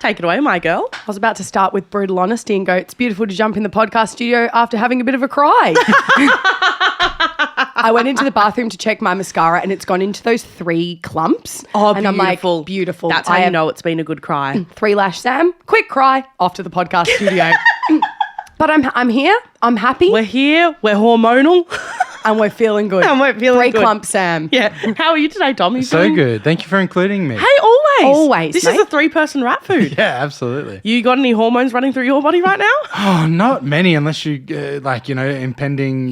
Take it away, my girl. I was about to start with brutal honesty and go, it's beautiful to jump in the podcast studio after having a bit of a cry. I went into the bathroom to check my mascara and it's gone into those 3 clumps. Oh, and beautiful. I'm like, beautiful. That's how you know it's been a good cry. 3 lash Sam, quick cry, off to the podcast studio. But I'm here. I'm happy. We're here. We're hormonal. And we're feeling good. And we're feeling 3 good. clumps, Sam. Yeah. How are you today, Dom? You So feeling... good. Thank you for including me. Hey, always. Always, This mate. is a 3-person Ratfood. Yeah, absolutely. You got any hormones running through your body right now? Oh, not many unless you, impending,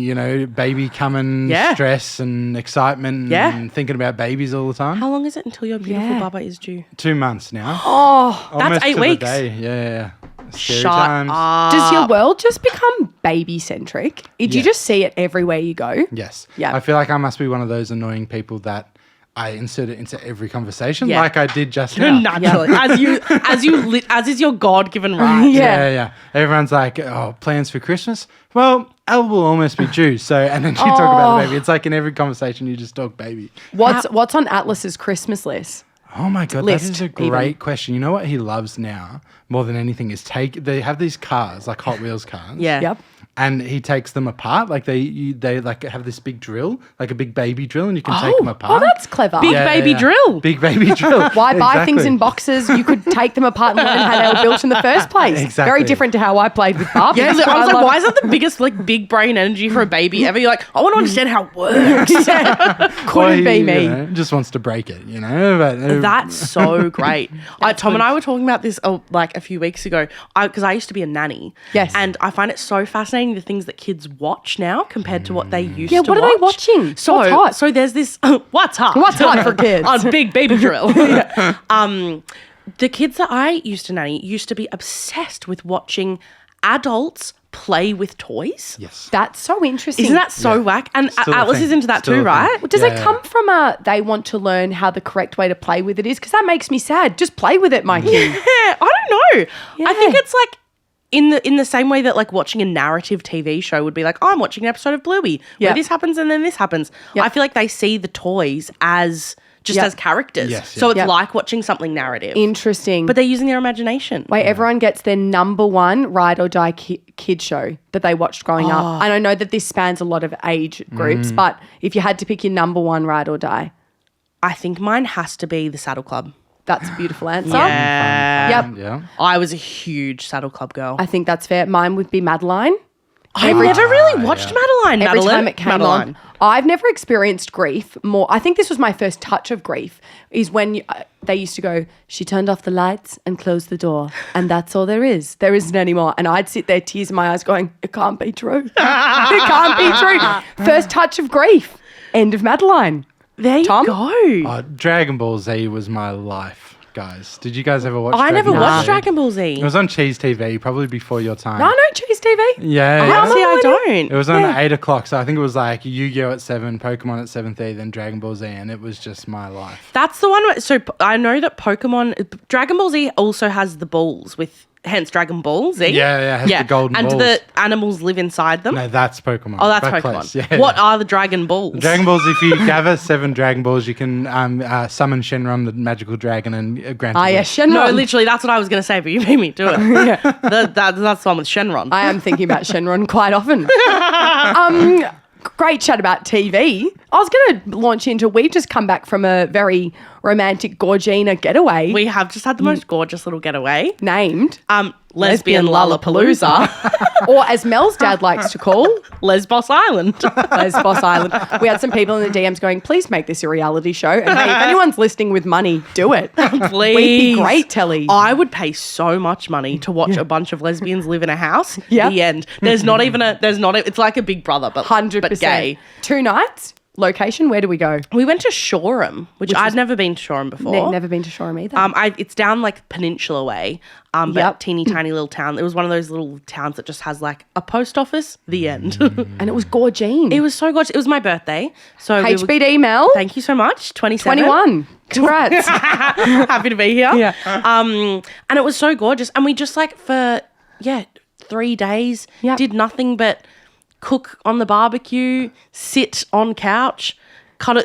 baby coming, Yeah. stress and excitement and thinking about babies all the time. How long is it until your beautiful Yeah. bubba is due? 2 months now. Oh, Almost 8 to weeks. The day. Yeah. Scary Shut times. up. does your world just become baby-centric? Do you Yeah. just see it everywhere you go? Yes. Yeah. I feel like I must be one of those annoying people that I insert it into every conversation Yeah. like I did just now. Naturally. As is your God-given right. Yeah. Everyone's like, oh, plans for Christmas? Well, Elle will almost be due. So, and then you talk about the baby. It's like in every conversation you just talk baby. What's on Atlas's Christmas list? Oh my God, List, that is a great question. You know what he loves now more than anything is they have these cars, like Hot Wheels cars. Yeah. Yep. And he takes them apart. Like they like have this big drill, like a big baby drill, and you can take them apart. Oh, that's clever. Big baby drill. Big baby drill. Why buy things Exactly. in boxes? You could take them apart and learn how they were built in the first place. Exactly. Very different to how I played with Barbies. Yeah, but I was like, love- why is that the biggest big brain energy for a baby ever? You're like, I want to understand how it works. Couldn't be me. Just wants to break it, But That's so great. Tom and I were talking about this like a few weeks ago because I used to be a nanny. Yes. And I find it so fascinating the things that kids watch now compared to what they used Yeah, to what watch. are they watching? So, What's hot? So there's this, what's hot? What's hot for kids? On Big Baby Drill. The kids that I used to nanny used to be obsessed with watching adults play with toys. yes. That's so interesting. Isn't that so whack? And Still a Atlas thing. is into that Still too, a thing. right? Does Yeah, it come from they want to learn how the correct way to play with it is? Because that makes me sad. Just play with it, Mikey. Yeah, I don't know. Yeah. I think it's like in the same way that like watching a narrative TV show would be like, oh, I'm watching an episode of Bluey Yeah. where this happens and then this happens. Yeah. I feel like they see the toys as just Yeah. as characters. Yes, So it's yeah. like watching something narrative. Interesting. But they're using their imagination. Wait, everyone gets their number one ride or die kid show that they watched growing up. And I know that this spans a lot of age groups, but if you had to pick your number one ride or die, I think mine has to be the Saddle Club. that's a beautiful answer. Yeah. Yep. Yeah. I was a huge Saddle Club girl. I think that's fair. Mine would be Madeline. I never really watched Madeline. Every Madeline. time it came Madeline. on, I've never experienced grief more. I think this was my first touch of grief is when they used to go, she turned off the lights and closed the door and that's all there is. There isn't anymore. And I'd sit there, tears in my eyes going, it can't be true. It can't be true. First touch of grief. End of Madeline. There you Tom? go. Dragon Ball Z was my life, guys. Did you guys ever watch I never Dragon Ball watched Z? Dragon Ball Z. It was on Cheese TV, probably before your time. No, Cheese TV. Yeah. Oh, see, I don't. It was on at 8 o'clock, so I think it was like Yu-Gi-Oh at 7, Pokemon at 7:30, then Dragon Ball Z, and it was just my life. That's the one. So I know that Dragon Ball Z also has the balls with, hence Dragon Ball Z. Yeah, it has the golden and balls. the animals live inside them. No, that's Pokemon. Oh, that's But Pokemon. close, yeah. What are the Dragon Balls? Dragon Balls, if you gather 7 Dragon Balls, you can summon Shenron, the magical dragon, and grant Ah, his yeah, wish. Shenron. No, literally, that's what I was going to say, but you made me do it. That's the one with Shenron. I am thinking about Shenron quite often. Great chat about TV. I was going to launch into, we've just come back from a very romantic Gorgina getaway We have just had the most gorgeous little getaway. named Lesbian Lollapalooza. or as Mel's dad likes to call, Lesbos Island. Lesbos Island. We had some people in the DMs going, please make this a reality show. And hey, if anyone's listening with money, do it. Please. We'd be great, Telly. I would pay so much money to watch a bunch of lesbians live in a house. Yeah. The end. It's like a Big Brother, but 100%. but gay. 2 nights. Location, where do we go? We went to Shoreham, which I'd never been to Shoreham before. Never been to Shoreham either. It's down like Peninsula way, but Yep. teeny tiny little town. It was one of those little towns that just has like a post office. The end. and it was Gorgine. It was so gorgeous. It was my birthday, so HBD Mel. thank you so much. 27. 21. Congrats. Happy to be here. Yeah. And it was so gorgeous. And we just like for 3 days Yep. did nothing but cook on the barbecue, sit on couch,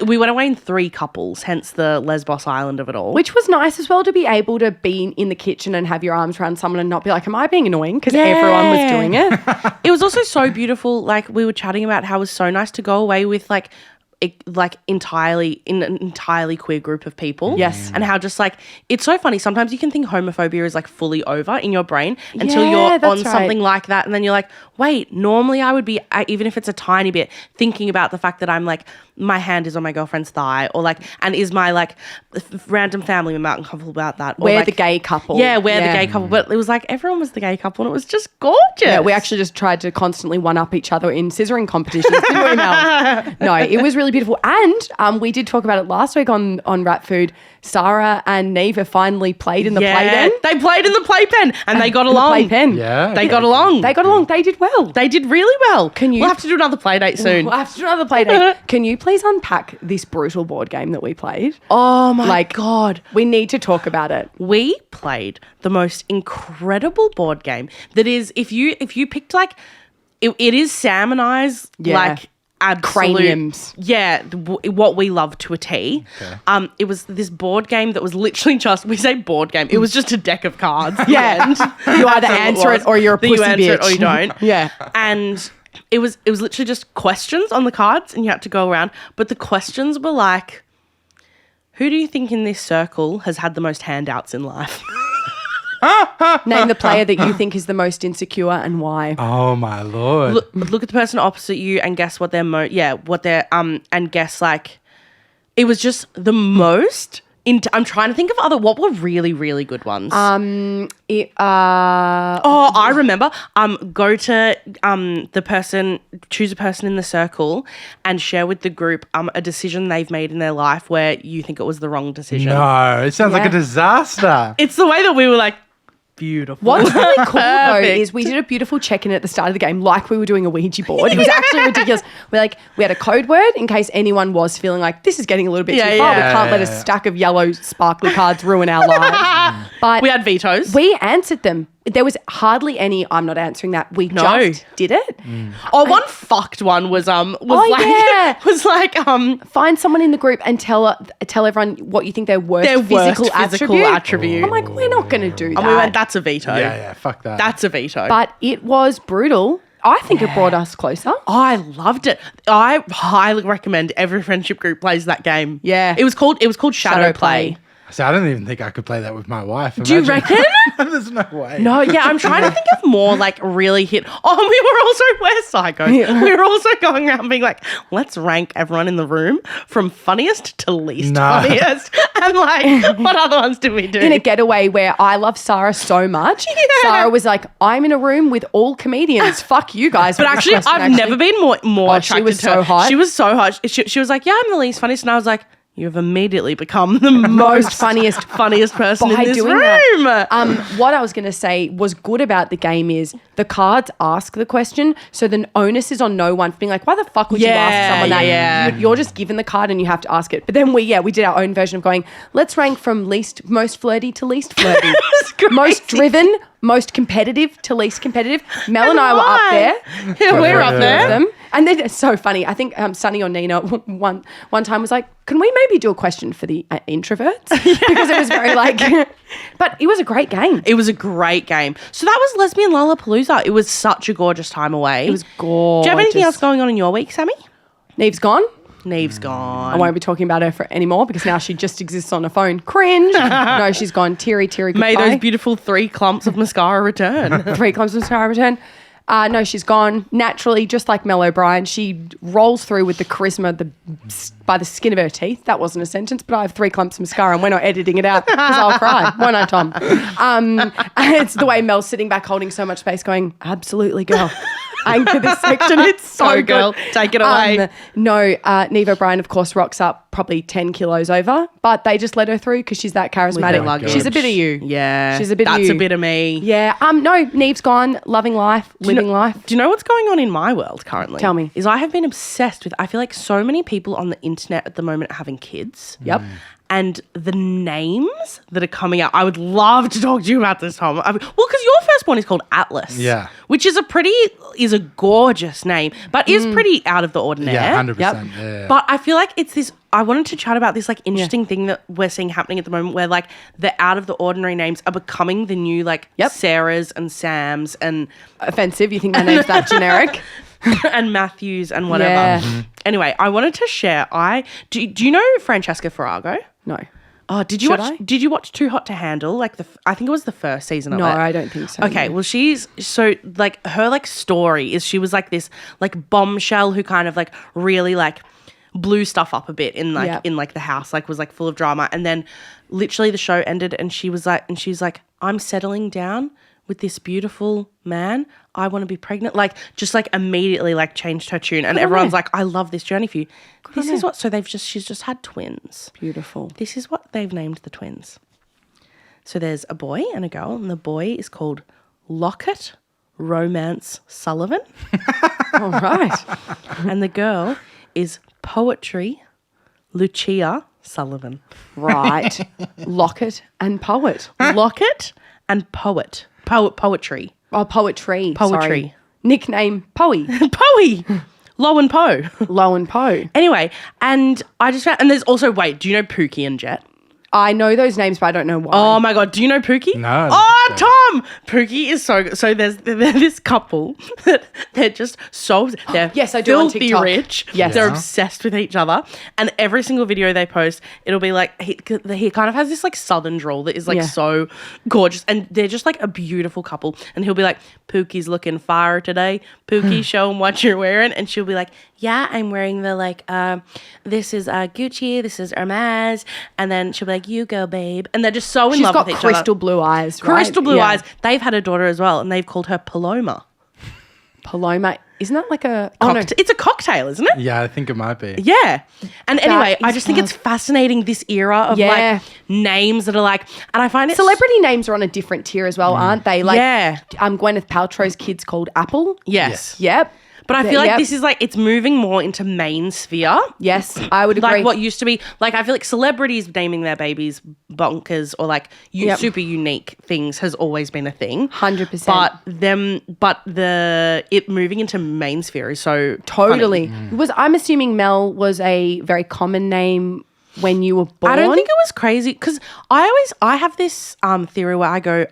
We went away in 3 couples, hence the Lesbos Island of it all. Which was nice as well, to be able to be in the kitchen and have your arms around someone and not be like, am I being annoying? Because everyone was doing it. It was also so beautiful. Like, we were chatting about how it was so nice to go away with an entirely queer group of people. Yes. And how just like, it's so funny. Sometimes you can think homophobia is like fully over in your brain until Yeah, you're that's on right. something like that. And then you're like, wait, normally I would be, even if it's a tiny bit, thinking about the fact that I'm like, my hand is on my girlfriend's thigh, or like, and is my like random family member uncomfortable about that? Or We're like, the gay couple. Yeah, we're the gay couple. But it was like, everyone was the gay couple and it was just gorgeous. Yeah, we actually just tried to constantly one-up each other in scissoring competitions, didn't we, Mel? No, it was really beautiful. And we did talk about it last week on Ratfood. Sarah and Neva finally played in the playpen. They played in the playpen and they got along. Playpen. Yeah. They got along. They got along. They did well. They did really well. We'll We'll have to do another play date soon. We'll have to do another play date. Can you please unpack this brutal board game that we played? Oh my God. We need to talk about it. We played the most incredible board game that is, if you picked like, it is Sam and I's like absolute Craniums. Yeah, what we love to a T. Okay. It was this board game that was literally just, we say board game, it was just a deck of cards. Yeah. You either That's all answer was. it or you're a That pussy you answer bitch. it or you don't. Yeah. And it was literally just questions on the cards and you had to go around. But the questions were like, who do you think in this circle has had the most handouts in life? Name the player that you think is the most insecure and why. Oh my Lord. Look at the person opposite you and guess what their and guess like, it was just the most. I'm trying to think of what were really, really good ones. I remember. Go to the person, choose a person in the circle and share with the group a decision they've made in their life where you think it was the wrong decision. No, it sounds like Yeah. a disaster. It's the way that we were like, beautiful. What's really cool though Perfect. is we did a beautiful check-in at the start of the game like we were doing a Ouija board. It was actually ridiculous. We had a code word in case anyone was feeling like this is getting a little bit too far. Yeah. We can't let a stack of yellow sparkly cards ruin our lives. But We had vetoes. we answered them. There was hardly any I'm not answering that. We just did it. One fucked one was yeah. Find someone in the group and tell everyone what you think their worst physical attribute. I'm like, we're not going to do that. And we went, that's a veto. Yeah, fuck that. That's a veto. But it was brutal. I think it brought us closer. I loved it. I highly recommend every friendship group plays that game. Yeah. It was called Shadow Play. So I don't even think I could play that with my wife. Do you reckon? There's no way. No, yeah, I'm trying to think of more like really hit. Oh, we're psychos. Yeah. We were also going around being like, let's rank everyone in the room from funniest to least funniest. And like, what other ones did we do? In a getaway where I love Sarah so much, Sarah was like, I'm in a room with all comedians. Fuck you guys. But actually, I've never been more attracted she was to her. so hot. She was so hot. She was like, yeah, I'm the least funniest. And I was like, you've immediately become the most funniest person in this room. What I was going to say was good about the game is the cards ask the question, so the onus is on no one for being like, why the fuck would you ask someone that? Yeah. You're just given the card and you have to ask it. But then we did our own version of going, let's rank from most flirty to least flirty. Most driven, most competitive to least competitive. Mel and I were up there. Yeah, we're up there. Them. And then it's so funny. I think Sunny or Nina one time was like, can we maybe do a question for the introverts? Because it was very like, but it was a great game. It was a great game. So that was Lesbian Lollapalooza. It was such a gorgeous time away. It was gorgeous. Do you have anything else going on in your week, Sammy? Neve's gone. Neve's gone. I won't be talking about her anymore because now she just exists on a phone. Cringe. No, she's gone. Teary, goodbye. May those beautiful 3 clumps of mascara return. 3 clumps of mascara return. No, she's gone naturally, just like Mel O'Brien. She rolls through with the charisma by the skin of her teeth. That wasn't a sentence, but I have 3 clumps of mascara and we're not editing it out because I'll cry. Why not, Tom? And it's the way Mel's sitting back holding so much space going, absolutely, girl. Anchor this section. It's so Go, good. girl. Take it away. Neve O'Brien, of course, rocks up probably 10 kilos over, but they just let her through because she's that charismatic. luggage. She's a bit of you. Yeah. She's a bit of That's you. a bit of me. Yeah. No, Neve's gone, loving life, living life. Do you know what's going on in my world currently? Tell me. Is I have been obsessed with, I feel like so many people on the internet at the moment are having kids. Yep. And the names that are coming out, I would love to talk to you about this, Tom. Well, because your firstborn is called Atlas. Yeah. Which is a gorgeous name, but is pretty out of the ordinary. Yeah, 100%. Yep. Yeah. But I feel like it's this, I wanted to chat about this like interesting thing that we're seeing happening at the moment where like the out of the ordinary names are becoming the new like Sarahs and Sams and Offensive. You think my name's that generic? and Matthews and whatever. Yeah. Anyway, I wanted to share. Do you know Francesca Farrago? No. Oh, did you Should watch? I? Did you watch Too Hot to Handle? Like I think it was the first season of No, it. I don't think so. Okay, well she's so like her like story is she was like this like bombshell who kind of like really like blew stuff up a bit in like in like the house, like was like full of drama, and then literally the show ended and she's like I'm settling down with this beautiful man. I want to be pregnant. Like just like immediately like changed her tune and everyone's like, I love this journey for you. This is what, so she's just had twins. Beautiful. This is what they've named the twins. So there's a boy and a girl, and the boy is called Lockett Romance Sullivan. All right. And the girl is Poetry Lucia Sullivan. Right. Locket and poet. Lockett and Poet. Poetry. Oh, poetry. Poetry. Sorry. Nickname Poey. Poey. Lo and Poe. Lo and Poe. Anyway, and I just found, and there's also, wait, do you know Pookie and Jet? I know those names, but I don't know why. Oh my God, do you know Pookie? No, I don't Oh, think so. Tom! Pookie is so good. So there's this couple that they're just so, they're Yes, I do on filthy TikTok. rich. Yes. They're Yeah. obsessed with each other. And every single video they post, it'll be like, he kind of has this like southern drawl that is like so gorgeous. And they're just like a beautiful couple. And he'll be like, Pookie's looking fire today. Pookie, show him what you're wearing. And she'll be like, yeah, I'm wearing the like, this is Gucci, this is Hermes. And then she'll be like, you go, babe. And they're just so in She's love got with each crystal other. blue eyes, right? Crystal blue Yeah. eyes. They've had a daughter as well, and they've called her Paloma. Paloma. Isn't that like a... Oh, no. It's a cocktail, isn't it? Yeah, I think it might be. Yeah. And anyway, I is just think it's fascinating, this era of Yeah. like names that are like, and I find it Celebrity names are on a different tier as well, aren't they? Like, Yeah. Gwyneth Paltrow's kid's called Apple. Yes. Yep. But I feel like Yep. this is like, it's moving more into main sphere. Yes, I would agree. Like what used to be, like I feel like celebrities naming their babies bonkers or like super unique things has always been a thing. 100%. But it moving into main sphere is so Totally. funny. I'm assuming Mel was a very common name when you were born. I don't think it was crazy because I have this theory where I go,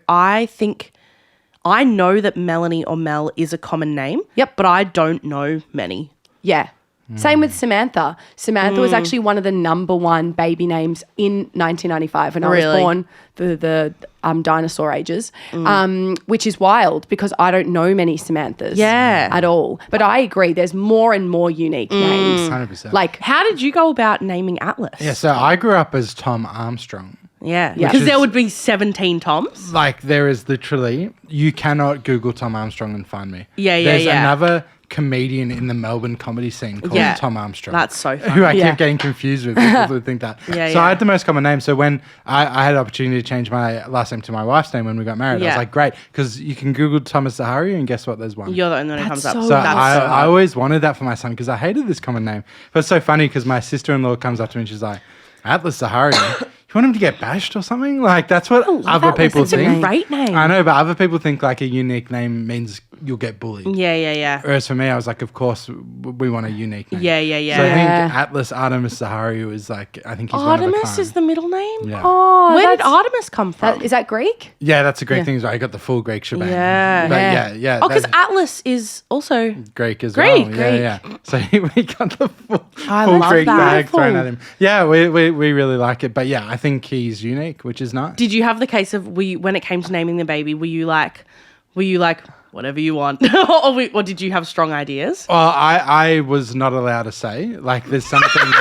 I know that Melanie or Mel is a common name. Yep. But I don't know many. Yeah. Same with Samantha. Samantha was actually one of the number one baby names in 1995 when I was Really? born, the dinosaur ages, which is wild because I don't know many Samanthas at all. But I agree, there's more and more unique names. 100%. Like, How did you go about naming Atlas? Yeah, so I grew up as Tom Armstrong. Yeah. Yeah. Because Which there is- would be 17 Toms. Like, there is literally, you cannot Google Tom Armstrong and find me. Yeah, There's yeah. another comedian in the Melbourne comedy scene called Yeah. Tom Armstrong. That's so funny. Who I Yeah. kept getting confused with. People would think that. Yeah, so yeah. I had the most common name. So when I had the opportunity to change my last name to my wife's name when we got married, I Yeah. was like, great. Because you can Google Thomas Zahari and guess what? There's one. You're the only one who comes That's up. so- So That's so I hard. always wanted that for my son because I hated this common name. But it's so funny because my sister-in-law comes up to me and she's like, Atlas Zahari, you want him to get bashed or something? Like, that's what other Atlas. people It's a think. Great name. I know, but other people think like a unique name means you'll get bullied. Yeah. Whereas for me, I was like, of course, we want a unique name. Yeah. So I think Yeah. Atlas Artemis Zahari was like, I think he's one of a Artemis kind. is the middle name? Yeah. oh, Where did that's- Artemis come from? Is that Greek? Yeah, that's a great thing. Is I got the full Greek shebang. Yeah. But yeah. Oh, because that's Atlas is also... Greek as Greek, well. Greek. Yeah. So we got the full I full love Greek that. bag thrown Beautiful. at him. Yeah, we really like it. But yeah, I think he's unique, which is nice. Did you have the case of, when it came to naming the baby, were you like, whatever you want? or did you have strong ideas? Well, I was not allowed to say. Like, there's some things.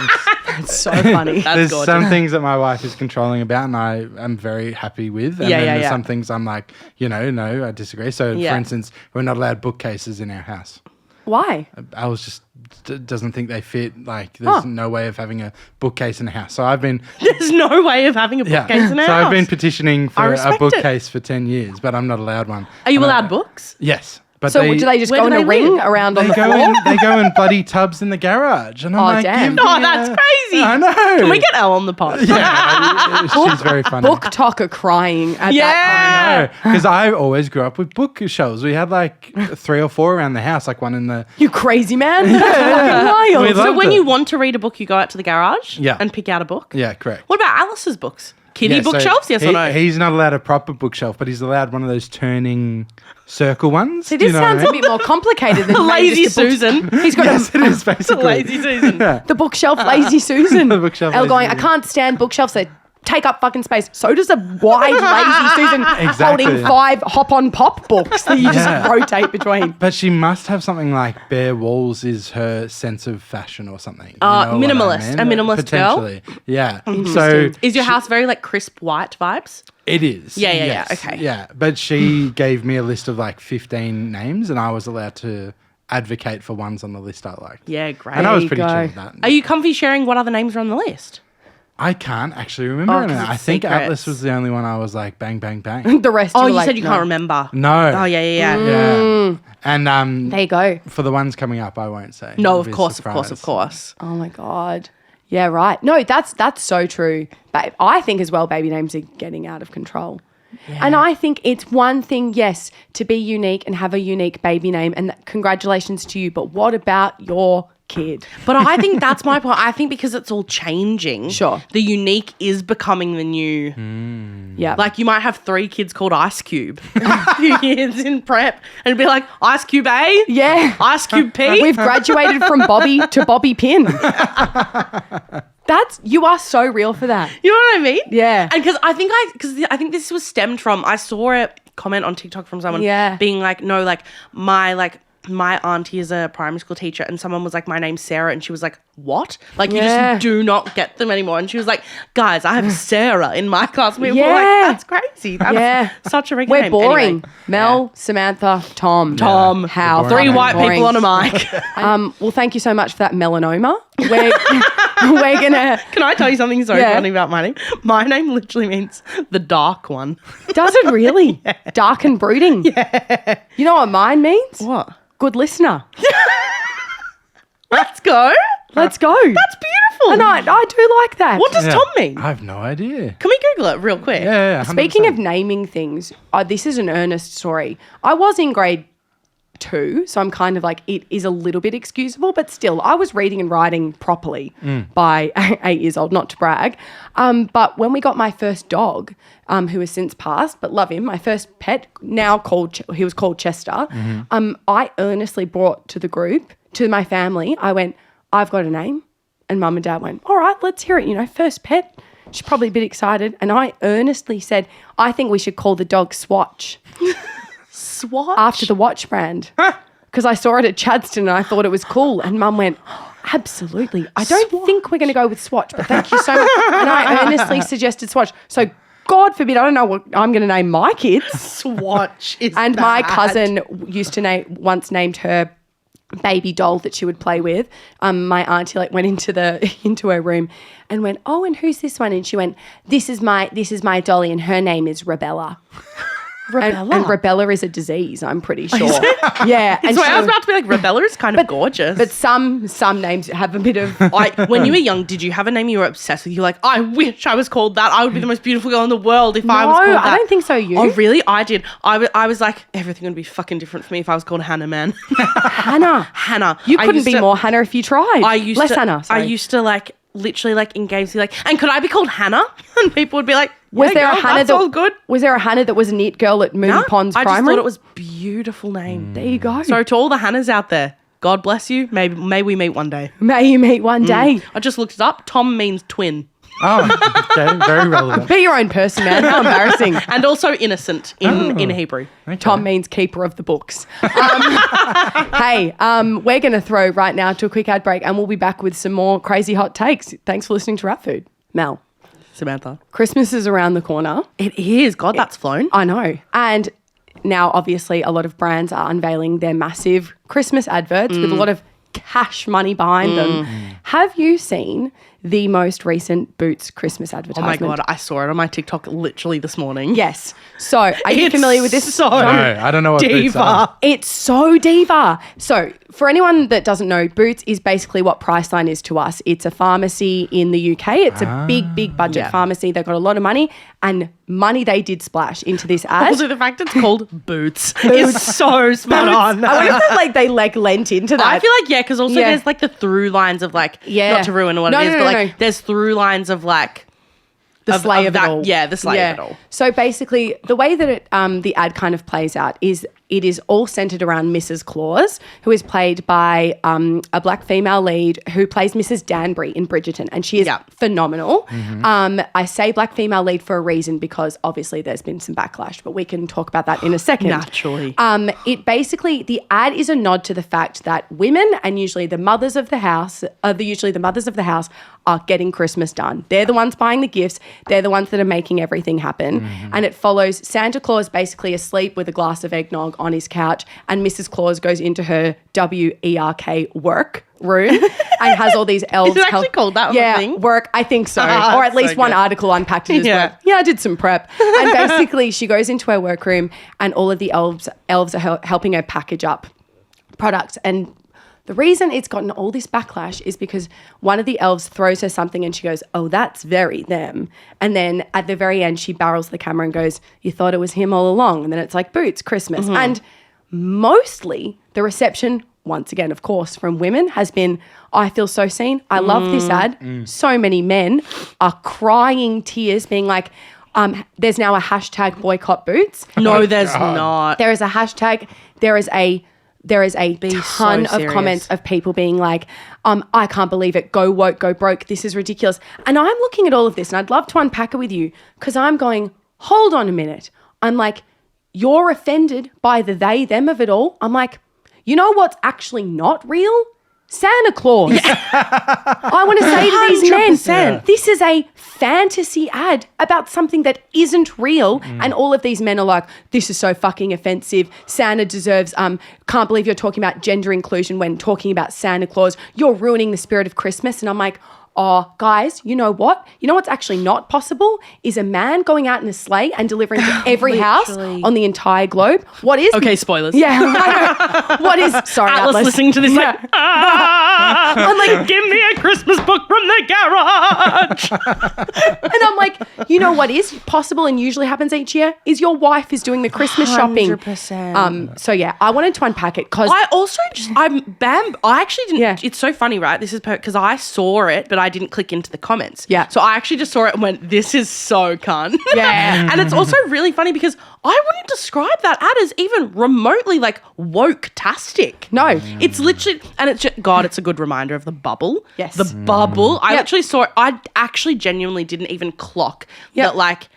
It's so funny. That's There's gorgeous. some things that my wife is controlling about, and I am very happy with. And Yeah, then yeah, there's yeah. some things I'm like, no, I disagree. So, Yeah. for instance, we're not allowed bookcases in our house. Why? Alice just doesn't think they fit. Like, there's no way of having a bookcase in the house. So I've been... There's no way of having a bookcase in our So house. I've been petitioning for a respect it. bookcase for 10 years, but I'm not allowed one. Are you And allowed books? Yes. But So do they just where go do in a they ring live? around on they the go floor? in, they go in bloody tubs in the garage. And I'm like, damn. give Oh, me that's a- crazy. I know. Can we get Elle on the pod? Yeah, she's very funny. Book talker crying at that Yeah. Because I always grew up with bookshelves. We had like 3 or 4 around the house, like one in the... You crazy man. That's fucking wild. We So loved when it. you want to read a book, you go out to the garage Yeah. and pick out a book? Yeah, correct. What about Alice's books? Kiddie Yeah, so bookshelves, yes or no? He's not allowed a proper bookshelf, but he's allowed one of those turning circle ones. See, Do you this know what sounds I a mean? bit more complicated than maybe Lazy just a book- Susan. He's got Yes, it is basically. Lazy Susan. Yeah. the bookshelf lazy Susan. The bookshelf Elle lazy going, I Susan. can't stand bookshelves. They take up fucking space. So does a wide lazy Susan Exactly. holding 5 hop-on-pop books that you Yeah. just rotate between. But she must have something like bare walls is her sense of fashion or something. You know what I minimalist. mean? A minimalist girl? Potentially. Yeah. So Is your house very like crisp white vibes? it is. Yeah, yeah, yeah, yes. okay. Yeah. But she gave me a list of like 15 names and I was allowed to advocate for ones on the list I liked. Yeah, great. And I was you pretty go. chill with that. Are you comfy sharing what other names are on the list? I can't actually remember. Oh, right 'cause now. it's I think secrets. Atlas was the only one I was like bang, bang, bang. The rest Oh, were you like, said you no. can't remember. No. Oh, yeah, yeah, yeah. Yeah. And There you go. for the ones coming up, I won't say. No, It'll of be a course, of course, of surprise. course. Oh my God. Yeah, right. No, that's so true. But I think as well, baby names are getting out of control. And I think it's one thing, yes, to be unique and have a unique baby name, and congratulations to you. But what about your kid? But I think that's my point. I think because it's all changing, Sure. the unique is becoming the new. Yeah. Like you might have 3 kids called Ice Cube, a few years in prep, and it'd be like Ice Cube A, yeah. Ice Cube P. We've graduated from Bobby to Bobby Pin. You are so real for that. You know what I mean? Yeah. And because I think this was stemmed from, I saw a comment on TikTok from someone being like, no, like my auntie is a primary school teacher, and someone was like, my name's Sarah, and she was like, what? Like, you just do not get them anymore. And she was like, guys, I have Sarah in my class. We were like, that's crazy. That's such a regular We're name. boring. Anyway, Mel, Samantha, Tom. How? Boring 3 names. white Boring. people on a mic. Well, thank you so much for that melanoma. We're gonna. Can I tell you something so Yeah. funny about my name? My name literally means the dark one. Does it really? Dark and brooding. Yeah. You know what mine means? What? Good listener. Let's go. Let's go. That's beautiful. And I do like that. What does Yeah. Tom mean? I have no idea. Can we Google it real quick? Yeah. Speaking 100%. of naming things, this is an earnest story. I was in grade 2, so I'm kind of like, it is a little bit excusable, but still, I was reading and writing properly by 8 years old, not to brag. But when we got my first dog, who has since passed, but love him, my first pet, now he was called Chester, I earnestly brought to the group, to my family, I went, I've got a name. And mum and dad went, all right, let's hear it. You know, first pet. She's probably a bit excited. And I earnestly said, I think we should call the dog Swatch. Swatch? After the watch brand. Because I saw it at Chadston and I thought it was cool. And mum went, absolutely. I don't think we're going to go with Swatch, but thank you so much. And I earnestly suggested Swatch. So God forbid, I don't know what I'm going to name my kids. Swatch is And my bad. cousin used to once named her baby doll that she would play with. My auntie went into her room and went, oh, and who's this one? And she went, this is my dolly and her name is Rebella. Rebella. And Rebella is a disease, I'm pretty sure. Yeah. And So I was she- about to be like, Rebella is kind of gorgeous. but some names have a bit of When you were young, did you have a name you were obsessed with? You're like, I wish I was called that. I would be the most beautiful girl in the world if I was called that. I don't think so. You, Oh, really? I did. I was like, everything would be fucking different for me if I was called Hannah, man. Hannah. Hannah. You I couldn't used be to- more Hannah if you tried. Less Hannah. I Sorry. used to like literally like in games be like, and could I be called Hannah? And people would be like, Was yeah, there girl, a Hannah that's that all good? Was there a Hannah that was a neat girl at Moon No, Ponds I just Primary? thought it was a beautiful name. There you go. So to all the Hannahs out there, God bless you. May we meet one day. May you meet one day. I just looked it up. Tom means twin. Oh, okay. Very relevant. Be your own person, man. How embarrassing. And also innocent in Hebrew. Okay. Tom means keeper of the books. Hey, we're going to throw right now to a quick ad break and we'll be back with some more crazy hot takes. Thanks for listening to Ratfood. Mel, Samantha. Christmas is around the corner. It is. God, that's flown. I know. And now obviously a lot of brands are unveiling their massive Christmas adverts with a lot of cash money behind them. Have you seen the most recent Boots Christmas Oh my advertisement? God, I saw it on my TikTok literally this morning. Yes. So, are you familiar with this? So No, I don't know what Boots are. diva. It's so diva. So, for anyone that doesn't know, Boots is basically what Priceline is to us. It's a pharmacy in the UK. It's a big budget Yeah. pharmacy. They've got a lot of money, and money they did splash into this ad. Also, the fact it's called Boots is so spot on. I wonder if they lent into that. I feel like, yeah, because also Yeah. there's like the through lines of like, Yeah. not to ruin what No, it is, no, but no, like no. there's through lines of like, the sleigh of it that, all. yeah, the sleigh of it all. So basically, the way that the ad kind of plays out is it is all centered around Mrs. Claus, who is played by a black female lead who plays Mrs. Danbury in Bridgerton, and she is Yeah. phenomenal. I say black female lead for a reason because obviously there's been some backlash, but we can talk about that in a second. Naturally. It basically, the ad is a nod to the fact that women and usually the mothers of the house, are getting Christmas done. They're the ones buying the gifts. They're the ones that are making everything happen. And it follows Santa Claus basically asleep with a glass of eggnog on his couch, and Mrs. Claus goes into her WERK work room and has all these elves. Is it actually called that? Yeah, thing? work. I think so. Ah, or at least so one good. article unpacked it as Yeah. work. Yeah, I did some prep. And basically, she goes into her workroom, and all of the elves are helping her package up products. And the reason it's gotten all this backlash is because one of the elves throws her something and she goes, "Oh, that's very them." And then at the very end, she barrels the camera and goes, "You thought it was him all along." And then it's like, Boots, Christmas. And mostly the reception, once again, of course, from women has been, "I feel so seen. I love this ad." So many men are crying tears being like, there's now a hashtag boycott Boots. No, there's not. There is a hashtag. There is a ton so of serious. comments of people being like, I can't believe it. Go woke, go broke. This is ridiculous. And I'm looking at all of this and I'd love to unpack it with you because I'm going, hold on a minute. I'm like, you're offended by the they, them of it all. I'm like, you know what's actually not real? Santa Claus. I want to say to these men, 100%. this is a fantasy ad about something that isn't real. And all of these men are like, this is so fucking offensive. Santa deserves, can't believe you're talking about gender inclusion when talking about Santa Claus. You're ruining the spirit of Christmas. And I'm like, oh, guys, you know what? You know what's actually not possible is a man going out in a sleigh and delivering to every house Literally. on the entire globe. What is... Okay, spoilers. Yeah. I know. What is... Sorry, Atlas listening to this Yeah. like, I'm like, give me a Christmas book from the garage. And I'm like, you know what is possible and usually happens each year is your wife is doing the Christmas shopping. 100%. So yeah, I wanted to unpack it because I also I actually didn't. Yeah. It's so funny, right? This is because I saw it, but I didn't click into the comments. Yeah. So I actually just saw it and went, this is so cunt. Yeah. And it's also really funny because I wouldn't describe that ad as even remotely like woke-tastic. No. It's literally, and it's just, God, it's a good reminder of the bubble. Yes. The bubble. I Yep. literally saw it. I actually genuinely didn't even clock Yep. that like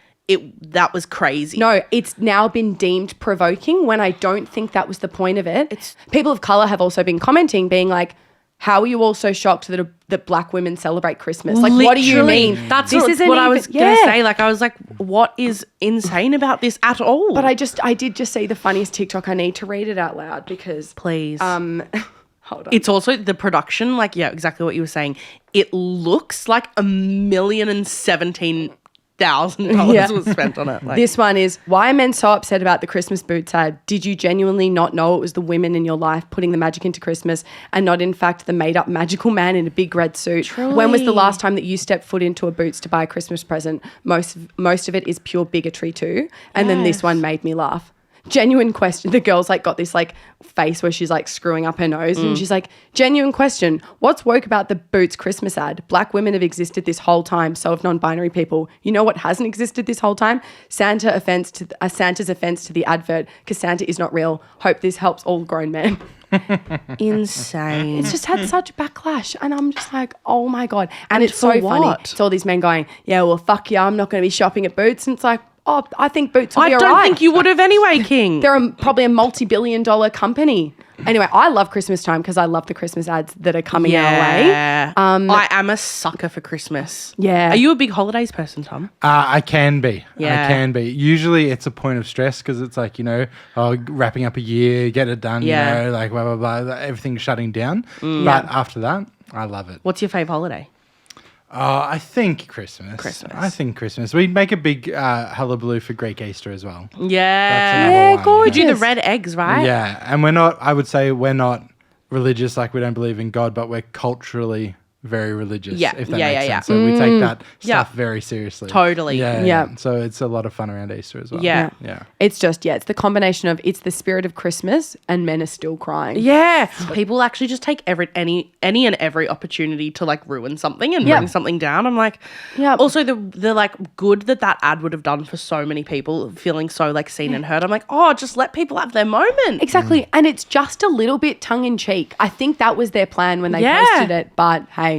that was crazy. No, it's now been deemed provoking when I don't think that was the point of it. People of colour have also been commenting, being like, how are you all so shocked that black women celebrate Christmas? Like, what do you Literally. mean? That's This what, isn't what I even- was going to say. Like, I was like, what is insane about this at all? But I did just see the funniest TikTok. I need to read it out loud because... Please. Hold on. It's also the production, like, yeah, exactly what you were saying. It looks like $1,017,000 Yeah. was spent on it. Like, This one is, why are men so upset about the Christmas Boots ad? Did you genuinely not know it was the women in your life putting the magic into Christmas and not in fact the made up magical man in a big red suit? Truly. When was the last time that you stepped foot into a Boots to buy a Christmas present? Most of it is pure bigotry too. And then this one made me laugh. Genuine question. The girl's like got this like face where she's like screwing up her nose and she's like, genuine question. What's woke about the Boots Christmas ad? Black women have existed this whole time. So have non-binary people. You know what hasn't existed this whole time? Santa's offense to the advert because Santa is not real. Hope this helps all grown men. insane. It's just had such backlash and I'm just like, oh my God. And it's for so funny. what? It's all these men going, yeah, well, fuck yeah, I'm not going to be shopping at Boots. And it's like, oh, I think Boots will I be all don't right. think you would have anyway, King. They're probably a multi-billion-dollar company. Anyway, I love Christmas time because I love the Christmas ads that are coming our way. Yeah. I am a sucker for Christmas. Yeah. Are you a big holidays person, Tom? I can be. Yeah. I can be. Usually it's a point of stress because it's like, wrapping up a year, get it done, Yeah. like blah, blah, blah. Everything's shutting down. But after that, I love it. What's your fave holiday? I think Christmas. I think Christmas. We make a big hullabaloo for Greek Easter as well. Yeah. That's another one, We do the red eggs, right? Yeah. And I would say we're not religious, like we don't believe in God, but we're culturally very religious, Yeah. if that Yeah, makes yeah, sense. So we take that Yeah. stuff very seriously. Totally. Yeah. So it's a lot of fun around Easter as well. Yeah. Yeah. It's just, it's the combination of it's the spirit of Christmas and men are still crying. Yeah. People actually just take any and every opportunity to like ruin something and bring something down. I'm like, also the like good that ad would have done for so many people feeling so like seen and heard. I'm like, just let people have their moment. Exactly. And it's just a little bit tongue in cheek. I think that was their plan when they posted it. But hey,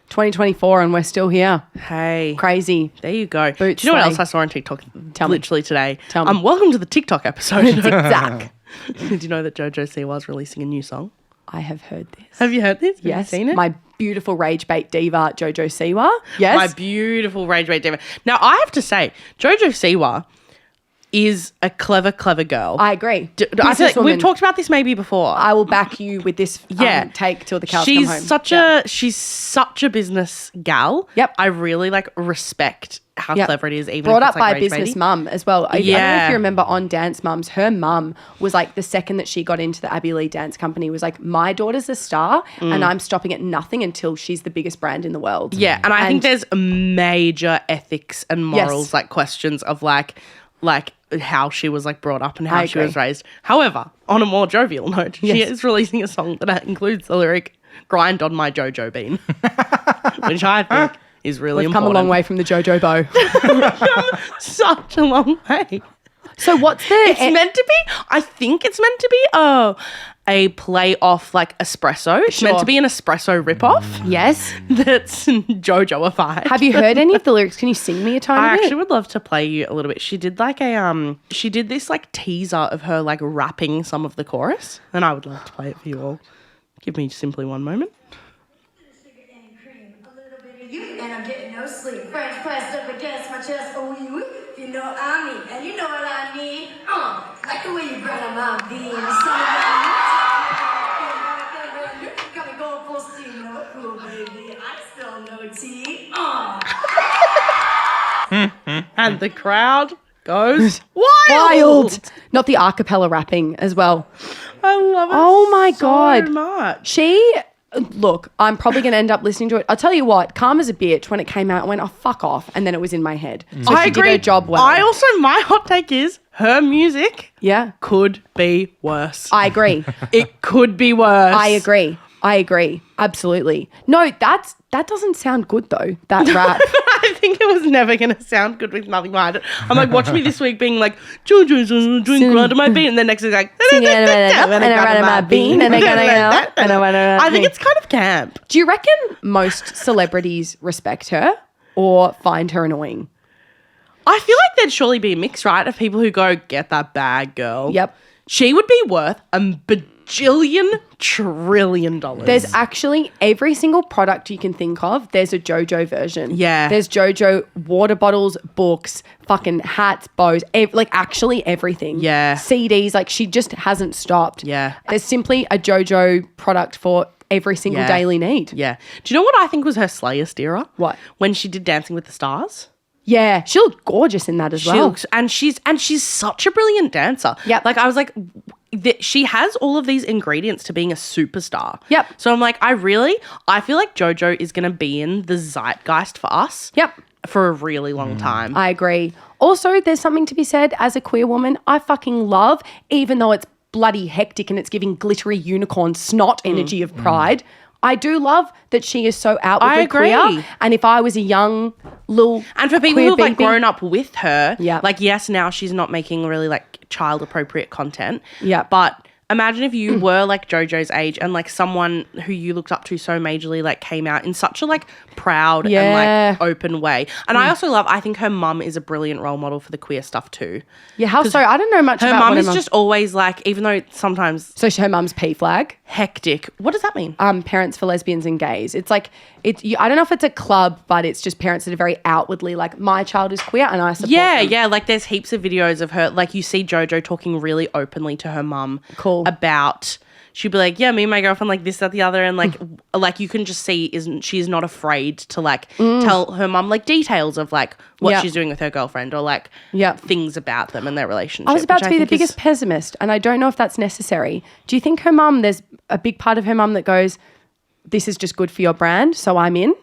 2024 and we're still here. Hey. Crazy. There you go. Boots Do you know what Sleigh. else I saw on TikTok Tell me. literally today? Tell me. Welcome to the TikTok episode. Zach. Did you know that Jojo Siwa is releasing a new song? I have heard this. Have you heard this? Have Yes. you seen it? My beautiful rage bait diva, Jojo Siwa. Yes. My beautiful rage bait diva. Now, I have to say, Jojo Siwa is a clever girl. I agree. I feel like we've Businesswoman. talked about this maybe before. I will back you with this take till the cows come home. She's such a business gal. Yep. I really like respect how clever it is. Even brought if up it's, like, by a rage business baity. mum as well. I don't know Yeah. if you remember on Dance Mums, her mum was like the second that she got into the Abbey Lee Dance Company was like, my daughter's a star and I'm stopping at nothing until she's the biggest brand in the world. Yeah, and I think there's major ethics and morals like questions of like how she was like brought up and how I she was agree. raised. However, on a more jovial note, she is releasing a song that includes the lyric "Grind on my Jojo Bean," which I think is really We've come important. a long way from the Jojo bow. Such a long way. So what's the... It's meant to be. I think it's meant to be a play off like espresso. It's meant Sure. to be an espresso ripoff. Yes. That's Jojo-ified. Have you heard any of the lyrics? Can you sing me a tiny I bit? actually would love to play you a little bit. She did like she did this like teaser of her like rapping some of the chorus, and I would love to play it for you all. Give me simply one moment. Sugar and cream, a little bit of you, and I'm getting no sleep. French pressed up against my chest, oh you know what I mean, and you know what I need. Like the way you grind on my bean. Gotta go full steam, no cool, baby. I still know tea. And the crowd goes Wild. Not the a cappella rapping as well. I love it. Oh my so God. much. Look, I'm probably going to end up listening to it. I'll tell you what, calm as a bitch, when it came out, I went, oh, fuck off. And then it was in my head. So she did her job well. I also, my hot take is her music yeah, could be worse. I agree. It could be worse. I agree. Absolutely. No, that doesn't sound good though, that rap. I think it was never going to sound good with nothing behind it. I'm like, watch me this week being like, Jojo's doing grind on my bean. And then next week, like, And I run my bean, and I gotta I think it's kind of camp. Do you reckon most celebrities respect her or find her annoying? I feel like there'd surely be a mix, right? Of people who go, get that bag, girl. Yep. She would be worth a bajillion trillion dollars. There's actually every single product you can think of, there's a Jojo version. Yeah. There's Jojo water bottles, books, fucking hats, bows, like actually everything. Yeah. CDs, like she just hasn't stopped. Yeah. There's simply a Jojo product for every single Yeah. daily need. Yeah. Do you know what I think was her slayest era? What? When she did Dancing with the Stars. Yeah. She looked gorgeous in that as She well. looks, and she's such a brilliant dancer. Yep. Like I was like, she has all of these ingredients to being a superstar. Yep. So I'm like, I feel like Jojo is going to be in the zeitgeist for us. Yep. For a really long time. I agree. Also, there's something to be said as a queer woman. I fucking love, even though it's bloody hectic and it's giving glittery unicorn snot energy of pride, I do love that she is so outwardly I agree. queer. And if I was a young little And for people queer who've like baby- grown up with her, Yeah. like yes, now she's not making really like child appropriate content. Yeah. But Imagine if you were like Jojo's age and like someone who you looked up to so majorly like came out in such a like proud and like open way. And I also I think her mum is a brilliant role model for the queer stuff too. Yeah, how so? I don't know much Her about mum what is just always like, even though sometimes So her mum's P flag. hectic. What does that mean? Parents for Lesbians and Gays. It's like I don't know if it's a club, but it's just parents that are very outwardly like, my child is queer and I support them. Yeah. Like there's heaps of videos of her. Like you see Jojo talking really openly to her mum. Cool. About, she'd be like, yeah, me and my girlfriend like this, that, the other. And like you can just see she's not afraid to like tell her mum like details of like what she's doing with her girlfriend or like things about them and their relationship. I was about to be the biggest pessimist and I don't know if that's necessary. Do you think her mum, there's a big part of her mum that goes, this is just good for your brand, so I'm in?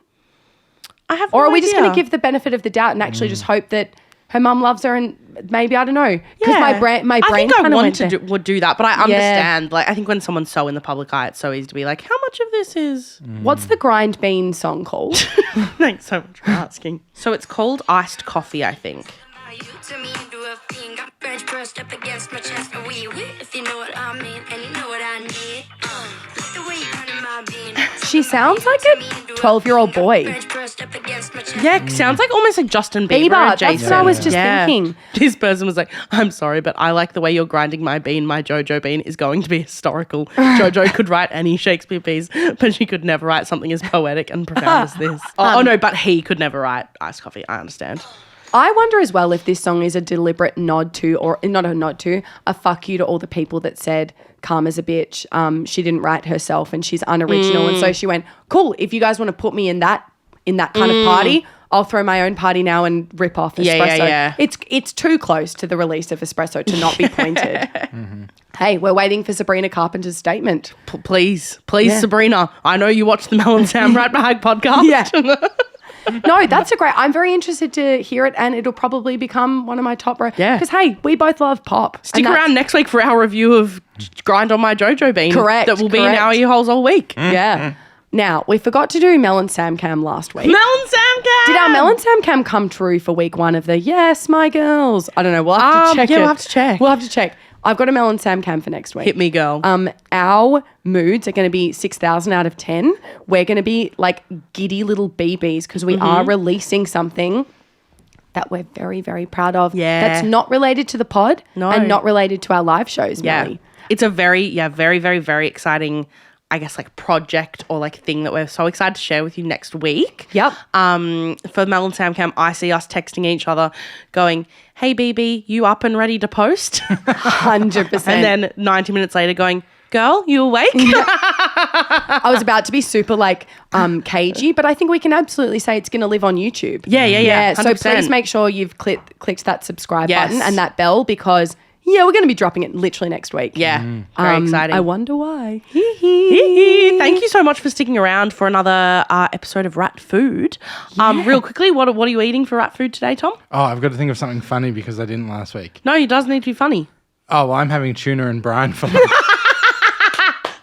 I have Or no are we just idea. going to give the benefit of the doubt and actually just hope that her mum loves her and maybe, I don't know. Because my brain I think I would do that, but I Yeah. understand. Like I think when someone's so in the public eye, it's so easy to be like, how much of this is? What's the Grind Bean song called? Thanks so much for asking. So it's called Iced Coffee, I think. You to me do a thing. Got French pressed up against my chest. Oh, wee, if you know what I mean, and you know what I need. Like the way you run in my bean. She sounds like a 12-year-old boy. French pressed up against my chest. Yeah, sounds like almost like Justin Bieber. Bieber, and Jason. that's what I was just thinking. This person was like, I'm sorry, but I like the way you're grinding my bean. My Jojo Bean is going to be historical. Jojo could write any Shakespeare piece, but she could never write something as poetic and profound as this. No, but he could never write Iced Coffee. I understand. I wonder as well if this song is a deliberate nod to, or not a nod to, a fuck you to all the people that said Karma's a bitch. She didn't write herself and she's unoriginal. And so she went, cool, if you guys want to put me in that kind of party, I'll throw my own party now and rip off Espresso. Yeah. It's too close to the release of Espresso to not be pointed. Hey, we're waiting for Sabrina Carpenter's statement. Please, Sabrina. I know you watch the Mel Sam Ratbag podcast. Yeah. No, that's a great. I'm very interested to hear it, and it'll probably become one of my top. Yeah. Because hey, we both love pop. Stick around next week for our review of Grind on My Jojo Bean. Correct. That will be in our ear holes all week. Yeah. Now we forgot to do Mel and Sam Cam last week. Mel and Sam Cam. Did our Mel and Sam Cam come true for week one of the Yes, my girls? I don't know. We'll have to check it. We'll have to check. We'll have to check. I've got a Mel and Sam Cam for next week. Hit me, girl. Our moods are going to be 6,000 out of 10. We're going to be like giddy little BBs because we are releasing something that we're very, very proud of. Yeah. That's not related to the pod and not related to our live shows, Melly. It's a very, very, very, very exciting, I guess, like project or like thing that we're so excited to share with you next week. Yep. For Mel and Sam Cam, I see us texting each other going, hey, BB, you up and ready to post? 100%. And then 90 minutes later going, girl, you awake? I was about to be super like cagey, but I think we can absolutely say it's going to live on YouTube. Yeah. So 100%. please make sure you've clicked that subscribe Yes. button and that bell because we're going to be dropping it literally next week. Yeah. Very exciting. I wonder why. Thank you so much for sticking around for another episode of Ratfood. Real quickly, what are you eating for Ratfood today, Tom? Oh, I've got to think of something funny because I didn't last week. No, it does need to be funny. Oh, well, I'm having tuna and brine for lunch.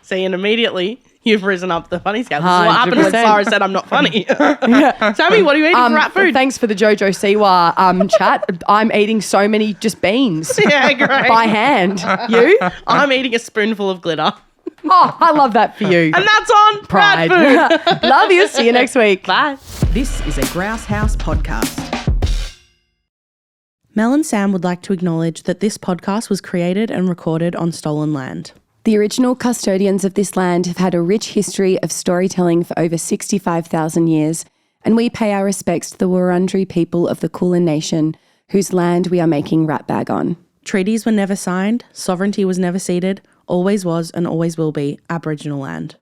See, and immediately you've risen up the funny scale. This is what happened when 100%. Sarah said I'm not funny. Sammy, what are you eating for Ratfood? Thanks for the Jojo Siwa chat. I'm eating so many just beans Yeah, great. by hand. You? I'm eating a spoonful of glitter. Oh, I love that for you. And that's on Pride. Ratfood. Love you. See you next week. Bye. This is a Grouse House podcast. Mel and Sam would like to acknowledge that this podcast was created and recorded on stolen land. The original custodians of this land have had a rich history of storytelling for over 65,000 years, and we pay our respects to the Wurundjeri people of the Kulin Nation, whose land we are making Ratbag on. Treaties were never signed, sovereignty was never ceded, always was and always will be Aboriginal land.